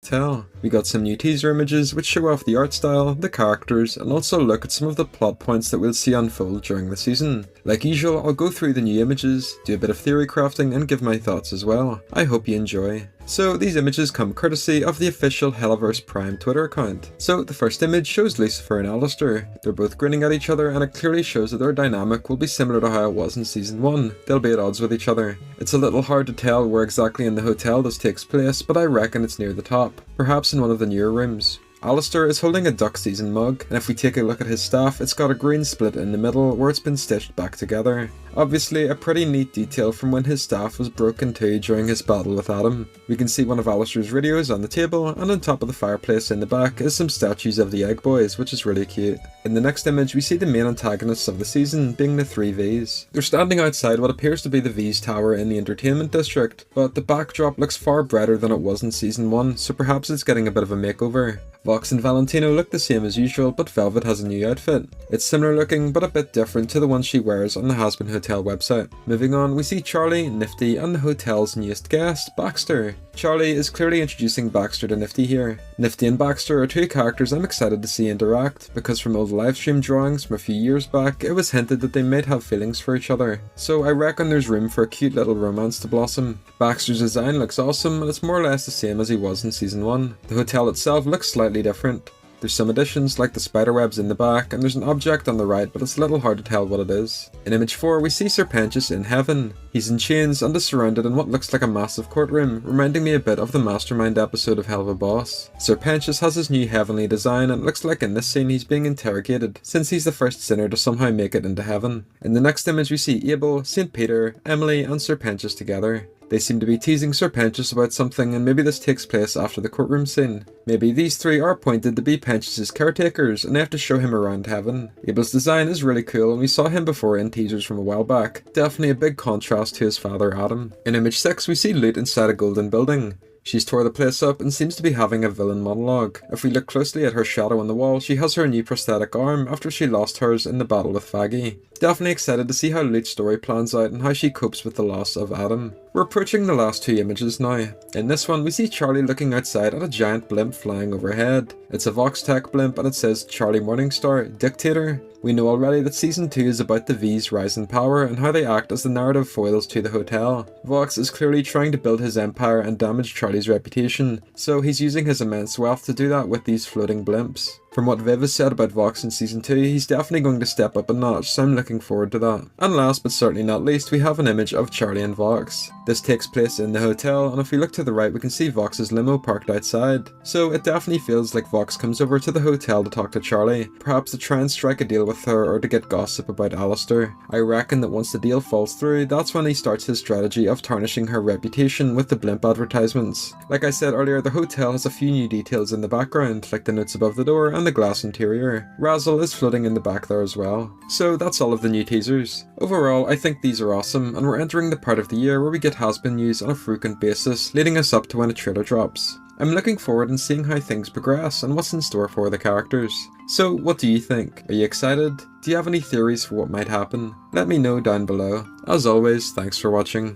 tell. We got some new teaser images which show off the art style, the characters, and also look at some of the plot points that we'll see unfold during the season. Like usual, I'll go through the new images, do a bit of theory crafting, and give my thoughts as well. I hope you enjoy. So these images come courtesy of the official Helliverse Prime Twitter account. So the first image shows Lucifer and Alistair. They're both grinning at each other and it clearly shows that their dynamic will be similar to how it was in season 1. They'll be at odds with each other. It's a little hard to tell where exactly in the hotel this takes place, but I reckon it's near the top, perhaps in one of the newer rooms. Alistair is holding a duck season mug, and if we take a look at his staff, it's got a green split in the middle where it's been stitched back together. Obviously a pretty neat detail from when his staff was broken too during his battle with Adam. We can see one of Alistair's radios on the table, and on top of the fireplace in the back is some statues of the Egg Boys, which is really cute. In the next image we see the main antagonists of the season being the 3 Vs. They're standing outside what appears to be the V's tower in the entertainment district, but the backdrop looks far brighter than it was in season 1, so perhaps it's getting a bit of a makeover. Vox and Valentino look the same as usual, but Velvet has a new outfit. It's similar looking, but a bit different to the one she wears on the Hazbin Hotel website. Moving on, we see Charlie, Nifty, and the hotel's newest guest, Baxter. Charlie is clearly introducing Baxter to Nifty here. Nifty and Baxter are 2 characters I'm excited to see interact, because from old livestream drawings from a few years back, it was hinted that they might have feelings for each other. So I reckon there's room for a cute little romance to blossom. Baxter's design looks awesome, and it's more or less the same as he was in season 1. The hotel itself looks slightly different. There's some additions like the spiderwebs in the back, and there's an object on the right, but it's a little hard to tell what it is. In image 4 we see Serpentius in heaven. He's in chains and is surrounded in what looks like a massive courtroom, reminding me a bit of the Mastermind episode of Hell of a Boss. Serpentius has his new heavenly design, and it looks like in this scene he's being interrogated, since he's the first sinner to somehow make it into heaven. In the next image we see Abel, St. Peter, Emily and Serpentius together. They seem to be teasing Serpentius about something, and maybe this takes place after the courtroom scene. Maybe these 3 are appointed to be Pentius' caretakers, and they have to show him around heaven. Abel's design is really cool, and we saw him before in teasers from a while back. Definitely a big contrast to his father Adam. In image 6 we see Lute inside a golden building. She's tore the place up and seems to be having a villain monologue. If we look closely at her shadow on the wall, she has her new prosthetic arm after she lost hers in the battle with Faggy. Definitely excited to see how Lute's story plans out and how she copes with the loss of Adam. We're approaching the last 2 images now. In this one we see Charlie looking outside at a giant blimp flying overhead. It's a Vox Tech blimp and it says Charlie Morningstar, Dictator. We know already that season 2 is about the V's rise in power and how they act as the narrative foils to the hotel. Vox is clearly trying to build his empire and damage Charlie's reputation, so he's using his immense wealth to do that with these floating blimps. From what Viv has said about Vox in season 2, he's definitely going to step up a notch, so I'm looking forward to that. And last but certainly not least, we have an image of Charlie and Vox. This takes place in the hotel, and if we look to the right we can see Vox's limo parked outside. So it definitely feels like Vox comes over to the hotel to talk to Charlie, perhaps to try and strike a deal with her or to get gossip about Alistair. I reckon that once the deal falls through, that's when he starts his strategy of tarnishing her reputation with the blimp advertisements. Like I said earlier, the hotel has a few new details in the background, like the notes above the door and the glass interior. Razzle is floating in the back there as well. So that's all of the new teasers. Overall, I think these are awesome, and we're entering the part of the year where we get Hazbin news on a frequent basis, leading us up to when a trailer drops. I'm looking forward and seeing how things progress and what's in store for the characters. So what do you think? Are you excited? Do you have any theories for what might happen? Let me know down below. As always, thanks for watching.